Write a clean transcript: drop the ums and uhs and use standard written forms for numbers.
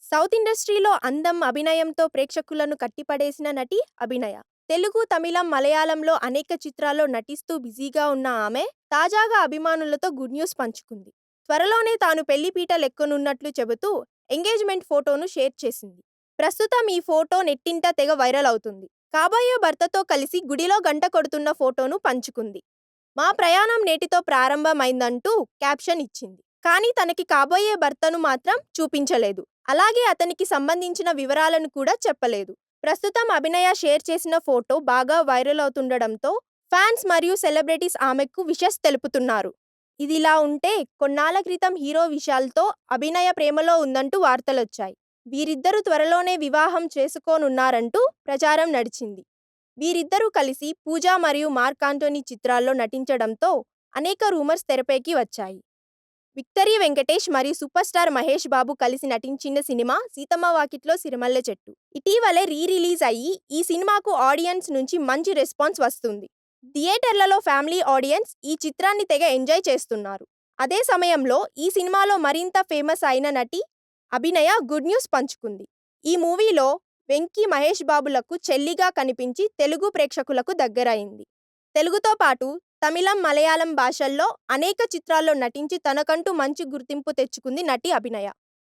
South ఇండస్ట్రీలో అందం, అభినయంతో ప్రేక్షకులను కట్టిపడేసిన నటి అభినయ. తెలుగు, తమిళం, మలయాళంలో అనేక చిత్రాల్లో నటిస్తూ బిజీగా ఉన్న ఆమె తాజాగా అభిమానులతో గుడ్ న్యూస్ పంచుకుంది. త్వరలోనే తాను పెళ్లిపీటలెక్కనున్నట్లు చెబుతూ ఎంగేజ్మెంట్ ఫోటోను షేర్ చేసింది. ప్రస్తుతం ఈ ఫోటో నెట్టింట తెగ వైరల్ అవుతుంది. కాబోయే భర్తతో కలిసి గుడిలో గంట కొడుతున్న ఫోటోను పంచుకుంది. మా ప్రయాణం నేటితో ప్రారంభమైందంటూ క్యాప్షన్ ఇచ్చింది. కానీ తనకి కాబోయే భర్తను మాత్రం చూపించలేదు. అలాగే అతనికి సంబంధించిన వివరాలను కూడా చెప్పలేదు. ప్రస్తుతం అభినయ షేర్ చేసిన ఫోటో బాగా వైరల్ అవుతుండడంతో ఫ్యాన్స్ మరియు సెలబ్రిటీస్ ఆమెకు విషెస్ తెలుపుతున్నారు. ఇదిలా ఉంటే కొన్నాళ్ల క్రితం హీరో విశాల్తో అభినయ ప్రేమలో ఉందంటూ వార్తలొచ్చాయి. వీరిద్దరూ త్వరలోనే వివాహం చేసుకోనున్నారంటూ ప్రచారం నడిచింది. వీరిద్దరూ కలిసి పూజా మరియు మార్క్ ఆంటోనీ చిత్రాల్లో నటించడంతో అనేక రూమర్స్ తెరపైకి వచ్చాయి. విక్టరీ వెంకటేష్ మరియు సూపర్ స్టార్ మహేష్ బాబు కలిసి నటించిన సినిమా 'సీతమ్మ వాకిట్లో సిరిమల్లె చెట్టు'. ఇటీవలే రిలీజ్ అయ్యి ఈ సినిమాకు ఆడియన్స్ నుంచి మంచి రెస్పాన్స్ వస్తుంది. థియేటర్లలో ఫ్యామిలీ ఆడియన్స్ ఈ చిత్రాన్ని తెగ ఎంజాయ్ చేస్తున్నారు. అదే సమయంలో ఈ సినిమాలో మరింత ఫేమస్ అయిన నటి అభినయ గుడ్ న్యూస్ పంచుకుంది. ఈ మూవీలో వెంకీ మహేష్ బాబులకు చెల్లిగా కనిపించి తెలుగు ప్రేక్షకులకు దగ్గరైంది. తెలుగుతో పాటు తమిళం, మలయాళం భాషల్లో అనేక చిత్రాల్లో నటించి తనకంటూ మంచి గుర్తింపు తెచ్చుకుంది నటి అభినయ.